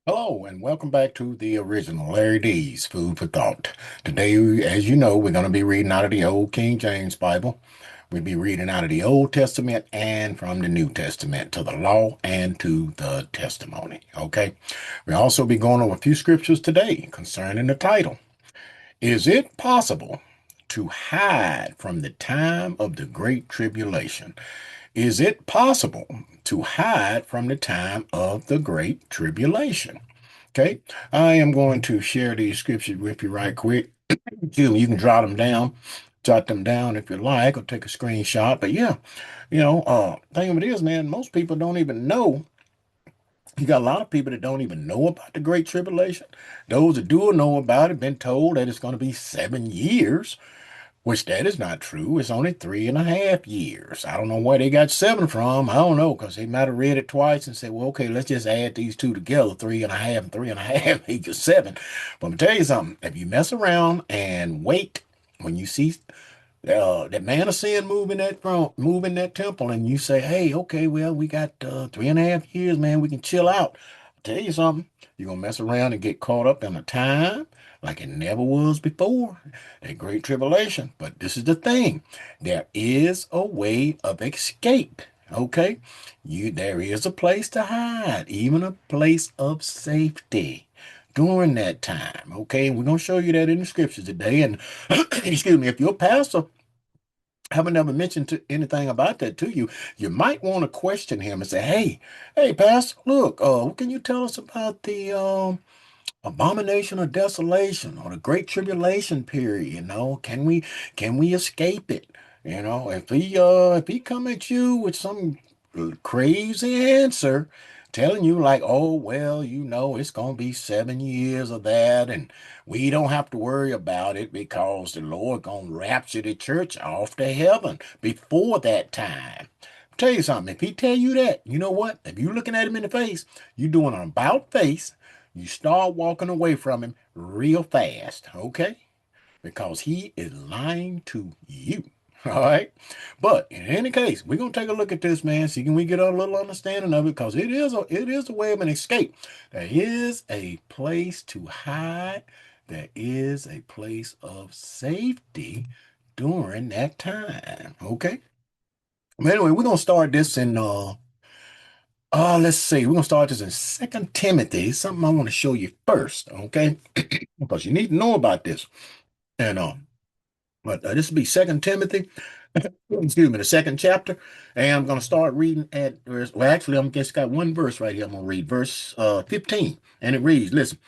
Hello and welcome back to the original Larry D's Food for Thought. Today, as you know, we're going to be reading out of the Old King James Bible. We'll be reading out of the Old Testament and from the New Testament to the law and to the testimony. Okay. We'll also be going over a few scriptures today concerning the title. Is it possible to hide from the time of the Great Tribulation? Is it possible to hide from the time of the Great Tribulation? Okay, I am going to share these scriptures with you right quick. Excuse me, you can jot them down if you like, or take a screenshot. But yeah, thing of it is, man, most people don't even know. You got a lot of people that don't even know about the Great Tribulation. Those that do know about it, been told that it's going to be 7 years, which that is not true. It's only 3.5 years. I don't know where they got seven from. I don't know, because they might have read it twice and said, well, okay, let's just add these two together, 3.5 and 3.5 equals seven. But I'm gonna tell you something. If you mess around and wait when you see that man of sin moving that temple, and you say, hey, okay, well, we got 3.5 years, man, we can chill out. I'll tell you something, you're gonna mess around and get caught up in a time like it never was before, a great tribulation. But this is the thing, there is a way of escape. Okay, there is a place to hide, even a place of safety during that time. Okay, we're gonna show you that in the scriptures today. And excuse me, if your pastor haven't never mentioned anything about that to you, you might want to question him and say, hey, Pastor, look, what can you tell us about the abomination of desolation or the great tribulation period? Can we escape it? If he come at you with some crazy answer, telling you like, oh well, it's gonna be 7 years of that, and we don't have to worry about it because the Lord gonna rapture the church off to heaven before that time. Tell you something, if he tell you that, you know what? If you looking at him in the face, you doing an about face, you start walking away from him real fast, okay? Because he is lying to you. All right. But in any case, we're gonna take a look at this, man. See, can we get a little understanding of it? Because it is a way of an escape. There is a place to hide. There is a place of safety during that time. Okay. But anyway, we're gonna start this in let's see, we're gonna start this in Second Timothy. Something I want to show you first, okay? Because you need to know about this. And but this will be Second Timothy, excuse me, the second chapter, and I'm going to start reading at verse. Well, actually, I'm just got one verse right here. I'm going to read verse 15, and it reads, "Listen,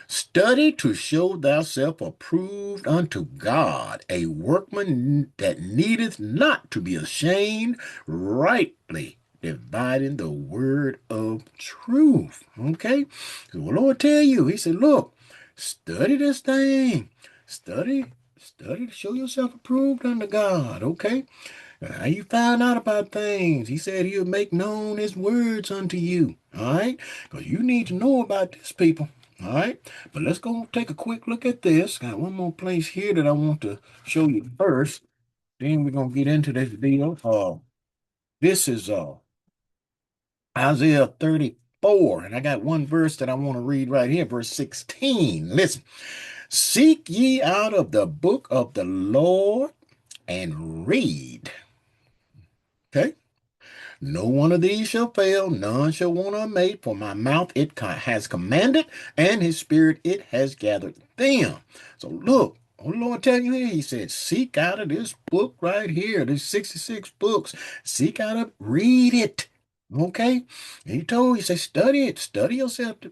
study to show thyself approved unto God, a workman that needeth not to be ashamed, rightly dividing the word of truth." Okay, so the Lord tell you, He said, "Look, study this thing, study." Study to show yourself approved unto God, okay? How you find out about things? He said he'll make known his words unto you, all right? Because you need to know about this, people, all right? But let's go take a quick look at this. Got one more place here that I want to show you first. Then we're going to get into this deal. This is Isaiah 34, and I got one verse that I want to read right here, verse 16. Listen. Seek ye out of the book of the Lord and read. Okay? No one of these shall fail, none shall want unmade, for my mouth has commanded, and his spirit it has gathered them. So look, oh Lord telling you here, he said, seek out of this book right here, there's 66 books. Seek out of, read it. Okay? And he said, study it, study yourself, to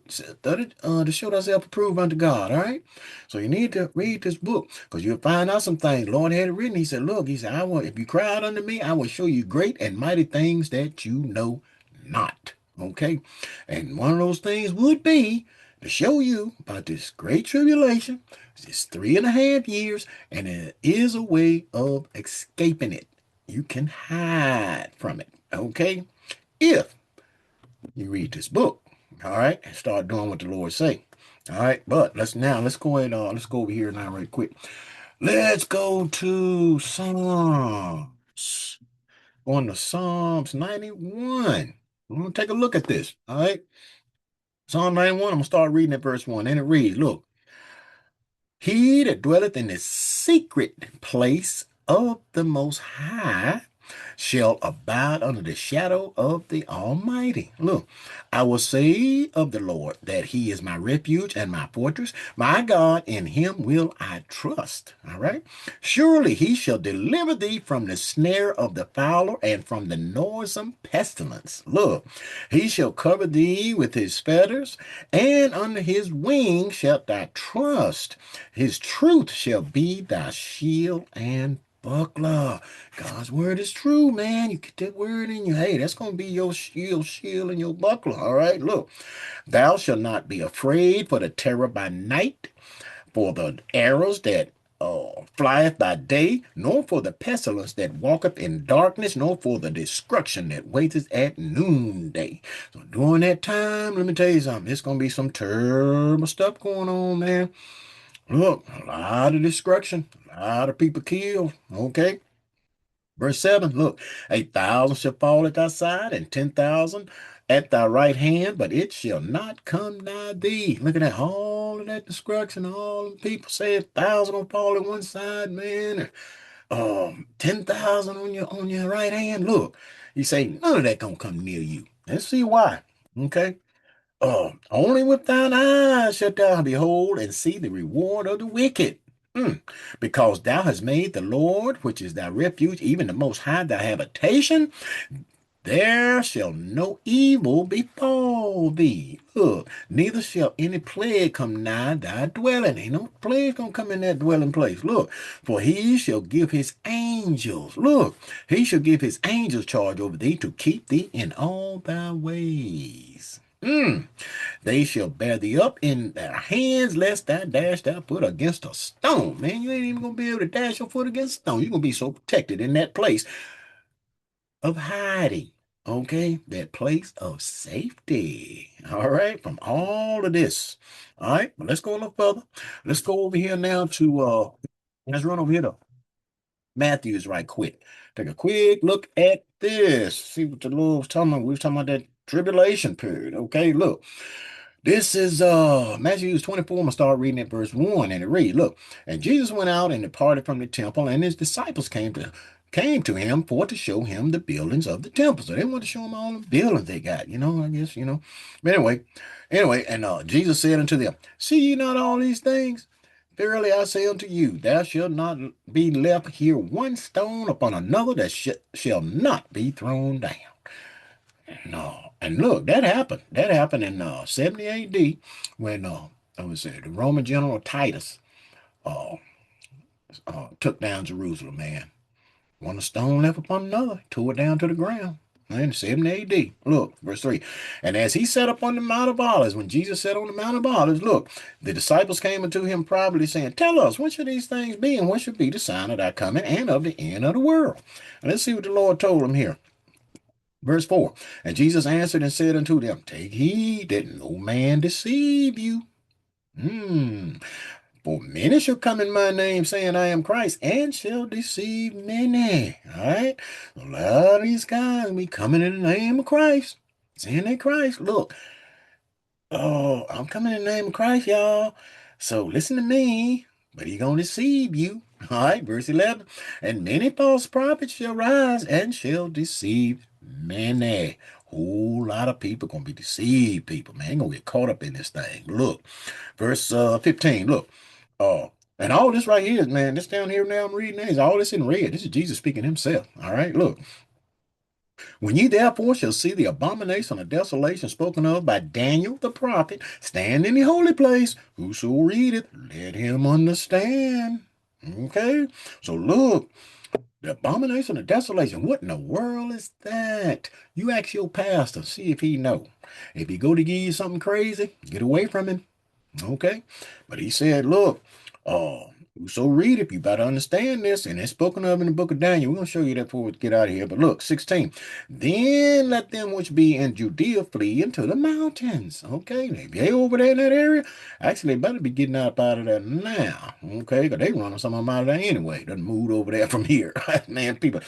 show thyself approved unto God. All right. So you need to read this book because you'll find out some things. Lord had it written. He said, look, he said, I will, if you cry out unto me, I will show you great and mighty things that you know not. Okay. And one of those things would be to show you about this great tribulation. It's 3.5 years, and it is a way of escaping it. You can hide from it. Okay. If you read this book, all right, and start doing what the Lord say. All right, but let's go ahead, let's go over here now right quick. Let's go to Psalms. On to Psalms 91. We're gonna take a look at this. All right. Psalm 91, I'm going to start reading at verse 1. And it reads, look, he that dwelleth in the secret place of the Most High shall abide under the shadow of the Almighty. Look, I will say of the Lord that he is my refuge and my fortress. My God, in him will I trust. All right. Surely he shall deliver thee from the snare of the fowler and from the noisome pestilence. Look, he shall cover thee with his feathers, and under his wings shalt thou trust. His truth shall be thy shield and buckler. God's word is true, man. You get that word in you. Hey, that's going to be your shield, and your buckler. All right, look. Thou shalt not be afraid for the terror by night, for the arrows that flieth by day, nor for the pestilence that walketh in darkness, nor for the destruction that waiteth at noonday. So during that time, let me tell you something. It's going to be some terrible stuff going on, man. Look, a lot of destruction, a lot of people killed. Okay. Verse 7, look, 8,000 shall fall at thy side, and 10,000 at thy right hand, but it shall not come nigh thee. Look at that, all of that destruction, all the people say 1,000 gonna fall at one side, man. 10,000 on your right hand. Look, you say none of that gonna come near you. Let's see why. Okay. Only with thine eyes shalt thou behold and see the reward of the wicked. Mm. Because thou hast made the Lord, which is thy refuge, even the Most High, thy habitation, there shall no evil befall thee. Look, neither shall any plague come nigh thy dwelling. Ain't no plague gonna come in that dwelling place. Look, for he shall give his angels, look, he shall give his angels charge over thee to keep thee in all thy ways. They shall bear thee up in their hands, lest thou dash thy foot against a stone. Man, you ain't even gonna be able to dash your foot against a stone. You're gonna be so protected in that place of hiding. Okay, that place of safety. All right, from all of this. All right, but let's go a little further. Let's go over here now to let's run over here to Matthews right quick. Take a quick look at this. See what the Lord was talking about. We was talking about that tribulation period. Okay, look. This is Matthew 24. I'm gonna start reading at verse 1, and it reads, look, and Jesus went out and departed from the temple, and his disciples came to him for to show him the buildings of the temple. So they want to show him all the buildings they got, I guess, But anyway, and Jesus said unto them, see ye not all these things? Verily I say unto you, there shall not be left here one stone upon another that shall not be thrown down. No, and look, that happened. That happened in 70 AD when I would say the Roman general Titus uh, took down Jerusalem, man. One stone left upon another, tore it down to the ground. In 70 AD. Look, verse 3. And as he sat upon the Mount of Olives, when Jesus sat on the Mount of Olives, look, the disciples came unto him privately, saying, tell us, when should these things be, and what should be the sign of thy coming and of the end of the world? And let's see what the Lord told him here. Verse 4, and Jesus answered and said unto them, take heed that no man deceive you. For many shall come in my name, saying, I am Christ, and shall deceive many. All right? A lot of these guys be coming in the name of Christ, saying they Christ. Look, oh, I'm coming in the name of Christ, y'all. So listen to me, but he gonna deceive you. All right, verse 11. And many false prophets shall rise and shall deceive many. Whole lot of people gonna be deceived, people, man. Gonna get caught up in this thing. Look, verse 15. Look, uh, and all this right here is, man, this down here now I'm reading is all this in red. This is Jesus speaking himself. All right, look. When ye therefore shall see the abomination of desolation spoken of by Daniel the prophet stand in the holy place, whoso readeth, let him understand. Okay, so look, the abomination of desolation. What in the world is that? You ask your pastor, see if he know. If he go to give you something crazy, get away from him. Okay. But he said, look, whoso read it, you better understand this. And it's spoken of in the book of Daniel. We're going to show you that before we get out of here. But look, 16. Then let them which be in Judea flee into the mountains. Okay. Now, if they over there in that area, actually, they better be getting out of there now. Okay. Because they running some of them out of there anyway. Doesn't move over there from here. Man, people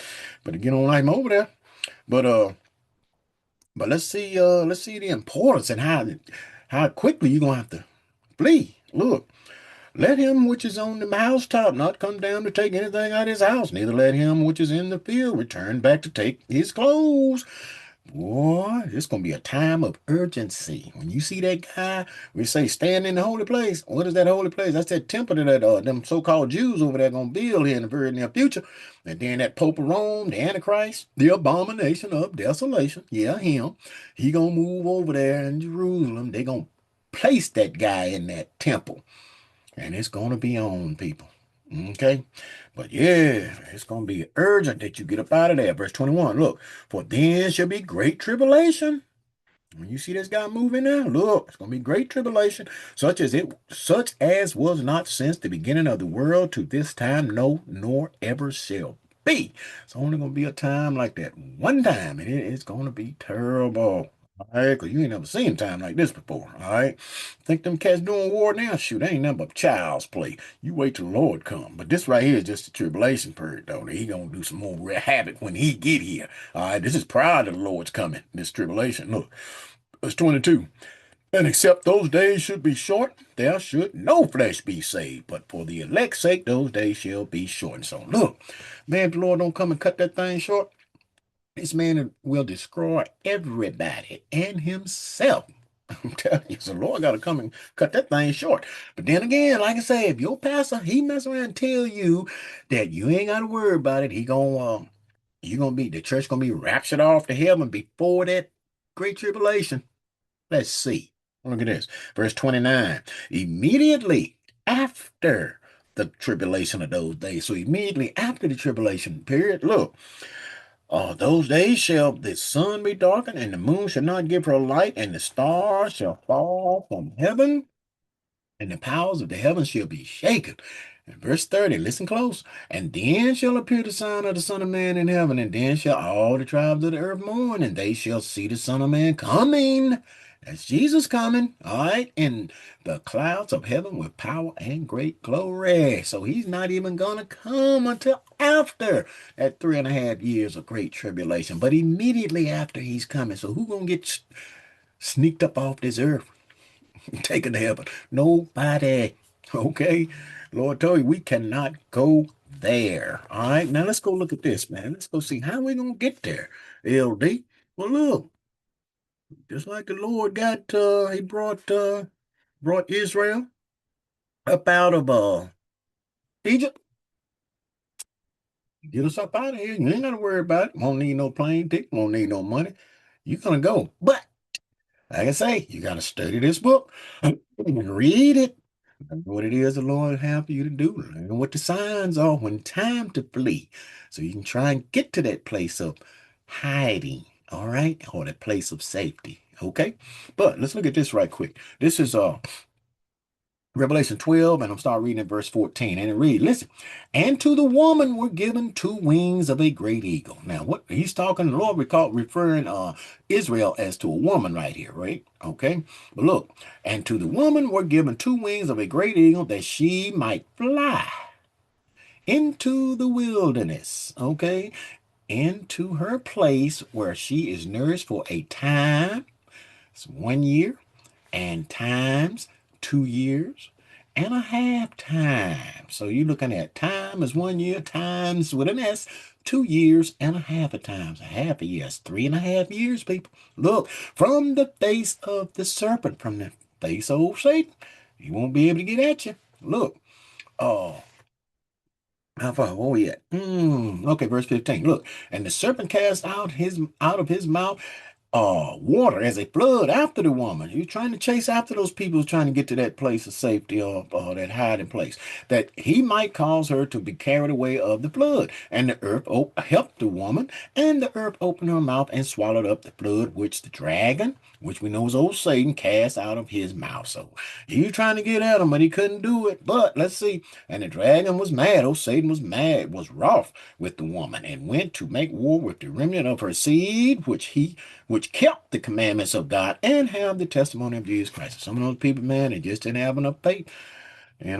better get on like over there. But let's see the importance and how how quickly you're going to have to flee. Look, let him which is on the housetop not come down to take anything out of his house, neither let him which is in the field return back to take his clothes. Boy, it's going to be a time of urgency. When you see that guy, we say stand in the holy place. What is that holy place? That's that temple that them so-called Jews over there going to build here in the very near future. And then that Pope of Rome, the Antichrist, the abomination of desolation. Yeah, him. He going to move over there in Jerusalem. They going to place that guy in that temple. And it's going to be on, people. Okay? But yeah, it's going to be urgent that you get up out of there. Verse 21, look, for then shall be great tribulation. When you see this guy moving now, look, it's going to be great tribulation, such as was not since the beginning of the world to this time, no, nor ever shall be. It's only going to be a time like that one time, and it's going to be terrible. All right, because you ain't never seen a time like this before. All right, think them cats doing war now? Shoot, they ain't nothing but child's play. You wait till the Lord come. But this right here is just the tribulation period, though. He gonna do some more havoc when he get here. All right, this is prior to the Lord's coming. This tribulation. Look, verse 22. And except those days should be short, there should no flesh be saved. But for the elect's sake, those days shall be shortened. So look, man, if the Lord don't come and cut that thing short, this man will destroy everybody and himself. I'm telling you, so the Lord got to come and cut that thing short. But then again, like I say, if your pastor, he mess around and tell you that you ain't got to worry about it, you gonna be, the church gonna be raptured off to heaven before that great tribulation. Let's see. Look at this. Verse 29. Immediately after the tribulation of those days. So immediately after the tribulation period, look, those days shall the sun be darkened, and the moon shall not give her light, and the stars shall fall from heaven, and the powers of the heavens shall be shaken. And verse 30, listen close. And then shall appear the sign of the Son of Man in heaven, and then shall all the tribes of the earth mourn, and they shall see the Son of Man coming. That's Jesus coming, all right, in the clouds of heaven with power and great glory. So he's not even going to come until after that 3.5 years of great tribulation, but immediately after he's coming. So who going to get sneaked up off this earth? Taken to heaven. Nobody. Okay. Lord told you we cannot go there. All right. Now let's go look at this, man. Let's go see how we gonna get there. LD. Well, look, just like the Lord he brought Israel up out of Egypt. Get us up out of here. You ain't gotta worry about it. Won't need no plane ticket, won't need no money. You're gonna go. But like I say, you got to study this book, read it, what it is the Lord have for you to do, learn what the signs are when time to flee, so you can try and get to that place of hiding, all right, or that place of safety, okay? But let's look at this right quick. This is Revelation 12, and I'm start reading at verse 14, and it reads, listen, and to the woman were given 2 wings of a great eagle. Now, what he's talking, the Lord referring Israel as to a woman right here, right? Okay, but look, and to the woman were given 2 wings of a great eagle that she might fly into the wilderness, okay, into her place where she is nourished for a time, it's 1 year, and times 2 years and a half time. So you're looking at time is 1 year times with an S, 2 years and a half a times. A half a year is 3.5 years, people. Look, from the face of the serpent, from the face of old Satan, he won't be able to get at you. Look, oh, how far? Where we at? Okay, verse 15. Look, and the serpent cast out of his mouth water as a flood after the woman. You're trying to chase after those people who's trying to get to that place of safety or that hiding place, that he might cause her to be carried away of the flood. And the earth helped the woman, and the earth opened her mouth and swallowed up the flood which the dragon, which we know is old Satan, cast out of his mouth. So he was trying to get at him, but he couldn't do it. But let's see. And the dragon was mad. Old Satan was mad, was wroth with the woman, and went to make war with the remnant of her seed, which kept the commandments of God and have the testimony of Jesus Christ. Some of those people, man, they just didn't have enough faith. They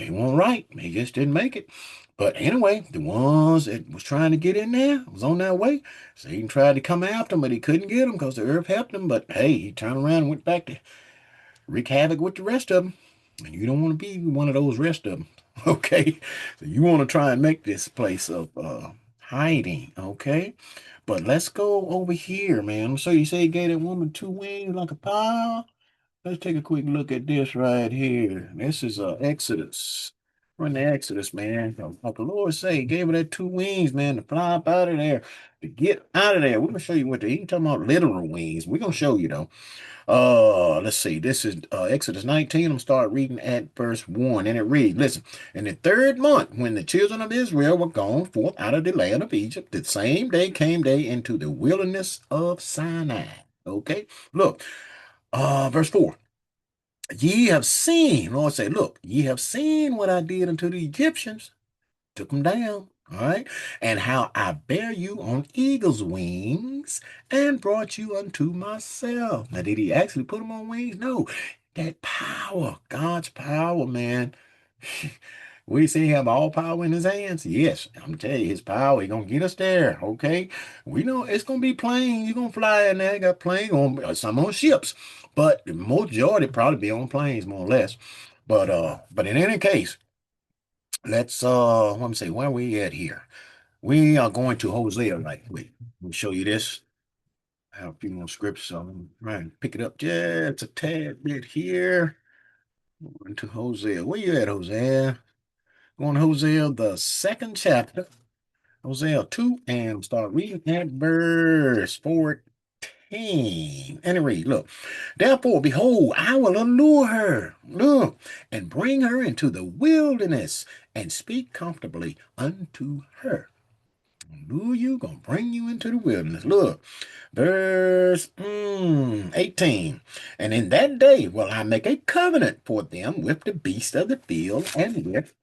weren't right. They just didn't make it. But anyway, the ones that was trying to get in there was on their way. Satan tried to come after them, but he couldn't get them because the earth helped him. But hey, he turned around and went back to wreak havoc with the rest of them. And you don't want to be one of those rest of them. Okay. So you want to try and make this place of hiding. Okay. But let's go over here, man. So you say you gave that woman two wings like a pile? Let's take a quick look at this right here. This is Exodus. We're in the Exodus, man. Like the Lord say, he gave her that two wings, man, to fly up out of there, to get out of there. We're gonna show you what the he talking about literal wings. We're gonna show you though. Let's see. This is Exodus 19. I'm gonna start reading at verse 1, and it reads, listen, in the third month, when the children of Israel were gone forth out of the land of Egypt, the same day came they into the wilderness of Sinai. Okay, look, verse 4. Ye have seen, Lord say, look, ye have seen what I did unto the Egyptians, took them down, all right, and how I bear you on eagle's wings and brought you unto myself. Now, did he actually put them on wings? No, that power, God's power, man. We see him all power in his hands. Yes, I'm telling you, his power, he gonna get us there. Okay. We know it's gonna be planes. You're gonna fly in there, got planes on some on ships. But the majority probably be on planes, more or less. But in any case, let's let me see where we at here. We are going to Hosea, right? Wait, let me show you this. I have a few more scripts, so I'm trying to pick it up just a tad bit here. Going to Hosea. Where you at, Hosea? Going to Hosea, the second chapter, Hosea 2, and start reading at verse 14. And it reads, look, therefore, behold, I will allure her, look, and bring her into the wilderness and speak comfortably unto her. Lure you, gonna bring you into the wilderness. Look, verse 18. And in that day will I make a covenant for them with the beasts of the field and with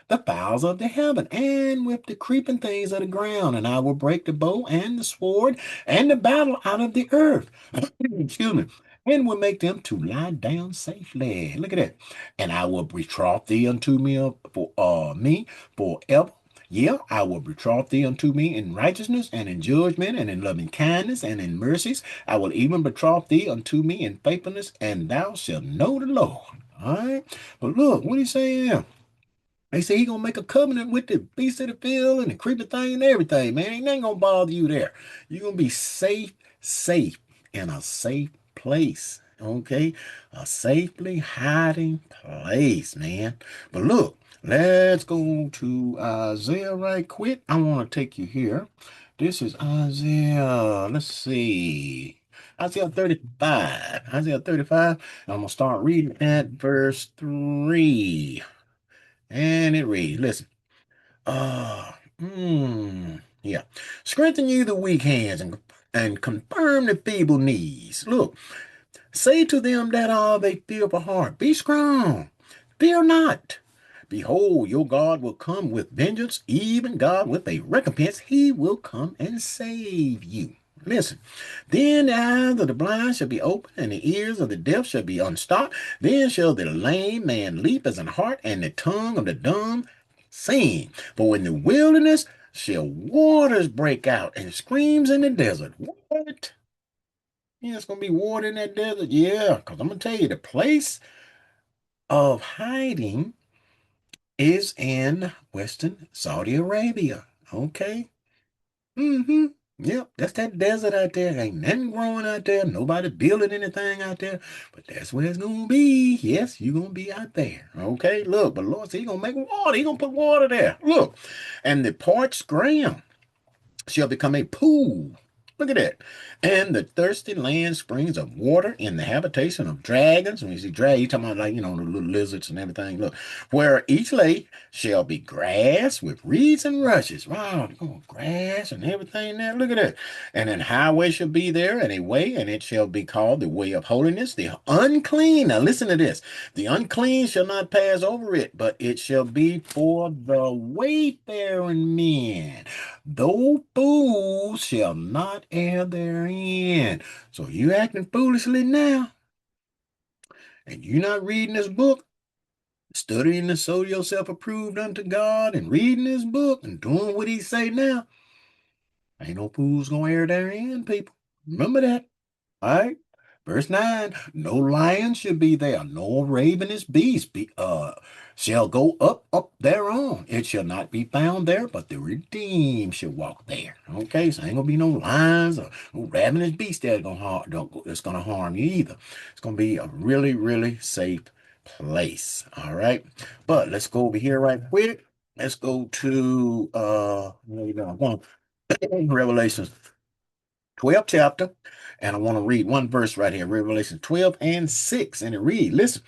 the fowls of the heaven, and with the creeping things of the ground, and I will break the bow and the sword and the battle out of the earth. Excuse me. And will make them to lie down safely. Look at that. And I will betroth thee unto me forever. Yeah, I will betroth thee unto me in righteousness and in judgment and in loving kindness and in mercies. I will even betroth thee unto me in faithfulness, and thou shalt know the Lord. All right. But look, what he saying? They say he gonna make a covenant with the beast of the field and the creeping thing and everything, man. Ain't nothing gonna bother you there. You're gonna be safe in a safe place. Okay? A safely hiding place, man. But look, let's go to Isaiah right quick. I want to take you here. This is Isaiah. Let's see. Isaiah 35. Isaiah 35. I'm gonna start reading at verse 3. And it reads, listen, yeah. Strengthen you the weak hands and confirm the feeble knees. Look, say to them that are of a fearful heart, be strong, fear not. Behold, your God will come with vengeance, even God with a recompense. He will come and save you. Listen, then the eyes of the blind shall be opened, and the ears of the deaf shall be unstopped. Then shall the lame man leap as an hart, and the tongue of the dumb sing. For in the wilderness shall waters break out, and streams in the desert. What? Yeah, it's gonna be water in that desert. Yeah, because I'm gonna tell you, the place of hiding is in Western Saudi Arabia. Okay. Mm-hmm. Yep, that's that desert out there. Ain't nothing growing out there. Nobody building anything out there. But that's where it's gonna be. Yes, you're gonna be out there. Okay, look, but Lord said He gonna make water. He gonna put water there. Look, and the parched ground shall become a pool. Look at that. And the thirsty land springs of water in the habitation of dragons. When you see dragons, you talking about like, the little lizards and everything. Look, where each lake shall be grass with reeds and rushes. Wow, grass and everything there. Look at that. And an highway shall be there, and a way, and it shall be called the way of holiness. The unclean, now listen to this. The unclean shall not pass over it, but it shall be for the wayfaring men. Though fools shall not err therein. So you acting foolishly now, and you not reading this book, studying to show yourself approved unto God, and reading this book and doing what He say now. Ain't no fools gonna err therein, people. Remember that. All right. Verse 9, no lion should be there, nor ravenous beast shall go up thereon. It shall not be found there, but the redeemed shall walk there. Okay, so ain't gonna be no lions or no ravenous beast that's gonna harm you either. It's gonna be a really, really safe place. All right. But let's go over here right quick. Let's go to Revelation 12th chapter, and I want to read one verse right here, Revelation 12 and 6. And it reads, listen,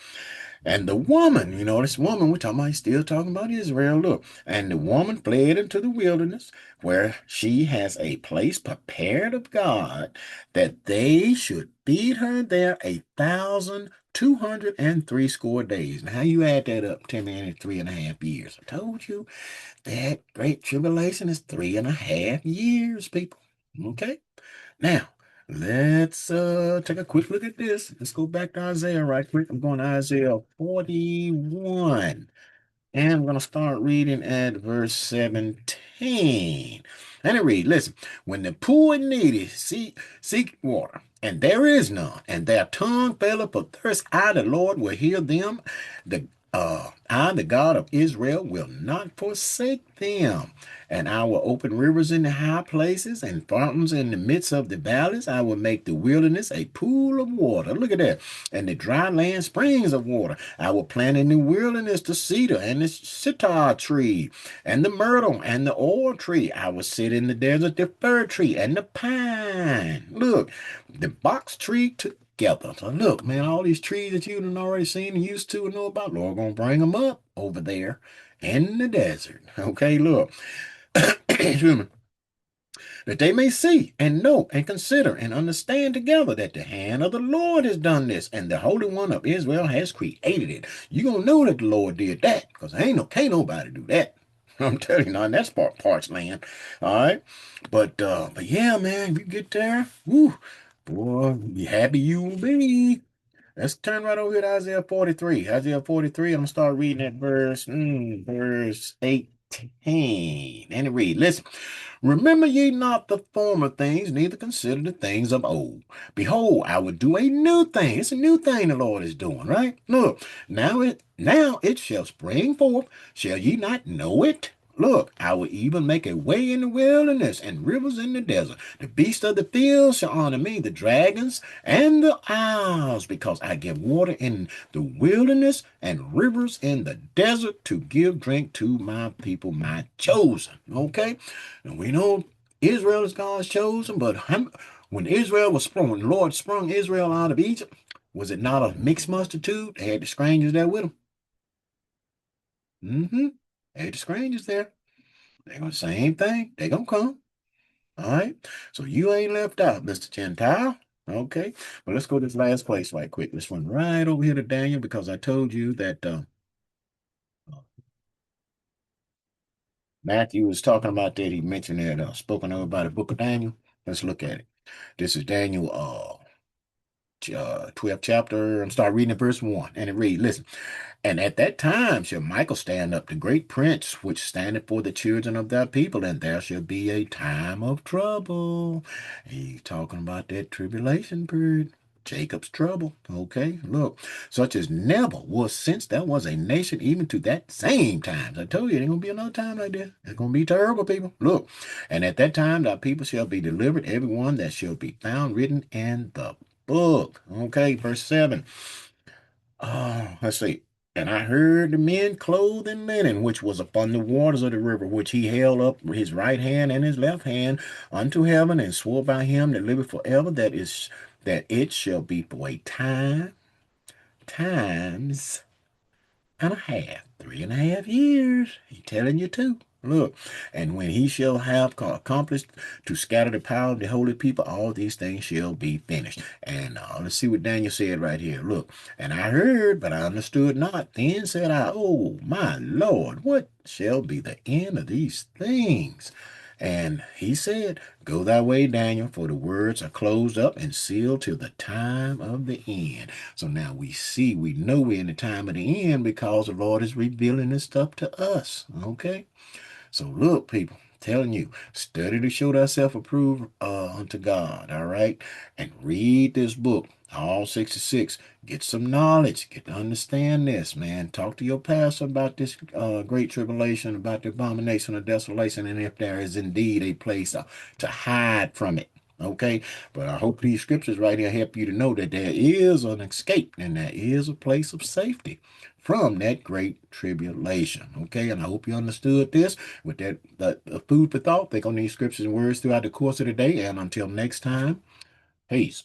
and the woman, this woman, we're talking about, still talking about Israel. Look, and the woman fled into the wilderness where she has a place prepared of God that they should feed her there 1,260 days. Now, how you add that up, 3.5 years? I told you that great tribulation is 3.5 years, people. Okay. Now, let's take a quick look at this. Let's go back to Isaiah right quick. I'm going to Isaiah 41. And I'm going to start reading at verse 17. And it reads, listen, when the poor and needy seek water, and there is none, and their tongue faileth for thirst, I, the Lord, will hear them. I, the God of Israel, will not forsake them. And I will open rivers in the high places and fountains in the midst of the valleys. I will make the wilderness a pool of water. Look at that. And the dry land springs of water. I will plant in the wilderness the cedar and the sitar tree and the myrtle and the oil tree. I will sit in the desert the fir tree and the pine. Look, the box tree together. So look, man, all these trees that you've already seen and used to and know about, Lord gonna bring them up over there in the desert. Okay, look. Excuse me, that they may see and know and consider and understand together that the hand of the Lord has done this and the Holy One of Israel has created it. You're going to know that the Lord did that because can't nobody do that. I'm telling you now, and that's parts land. All right. But yeah, man, if you get there, woo, boy, be happy you will be. Let's turn right over here to Isaiah 43. Isaiah 43, I'm going to start reading at verse 18. And it reads, listen, remember ye not the former things, neither consider the things of old. Behold, I will do a new thing. It's a new thing the Lord is doing, right? Look, now it shall spring forth. Shall ye not know it? Look, I will even make a way in the wilderness and rivers in the desert. The beasts of the field shall honor me, the dragons and the owls, because I give water in the wilderness and rivers in the desert to give drink to my people, my chosen. Okay? And we know Israel is God's chosen, but when Israel was sprung, when the Lord sprung Israel out of Egypt, was it not a mixed multitude? They had the strangers there with them. Mm-hmm. They had the strangers there. They're gonna same thing. They gonna come. All right. So you ain't left out, Mr. Gentile. Okay. But let's go to this last place right quick. Let's run right over here to Daniel because I told you that Matthew was talking about that. He mentioned that spoken of by the book of Daniel. Let's look at it. This is Daniel 12th chapter. I'm start reading at verse 1. And it reads, listen. And at that time shall Michael stand up, the great prince, which standeth for the children of thy people, and there shall be a time of trouble. He's talking about that tribulation period. Jacob's trouble. Okay, look, such as never was since there was a nation even to that same time. I told you, ain't gonna be another time like this. It's gonna be terrible, people. Look, and at that time thy people shall be delivered, every one that shall be found written in the book. Okay, verse 7. Oh, let's see. And I heard the men clothed in linen, which was upon the waters of the river, which he held up his right hand and his left hand unto heaven, and swore by him that liveth forever, that it shall be for a times and a half, 3.5 years. He telling you too. Look, and when he shall have accomplished to scatter the power of the holy people, all these things shall be finished. And let's see what Daniel said right here. Look, and I heard, but I understood not. Then said I, oh my Lord, what shall be the end of these things? And he said, go thy way, Daniel, for the words are closed up and sealed till the time of the end. So now we know we're in the time of the end because the Lord is revealing this stuff to us. Okay? So look, people, telling you, study to show thyself approved unto God, all right? And read this book. All 66. Get some knowledge. Get to understand this, man. Talk to your pastor about this great tribulation, about the abomination of desolation, and if there is indeed a place to hide from it. Okay? But I hope these scriptures right here help you to know that there is an escape and there is a place of safety from that great tribulation. Okay? And I hope you understood this with that the food for thought. Think on these scriptures and words throughout the course of the day. And until next time, peace.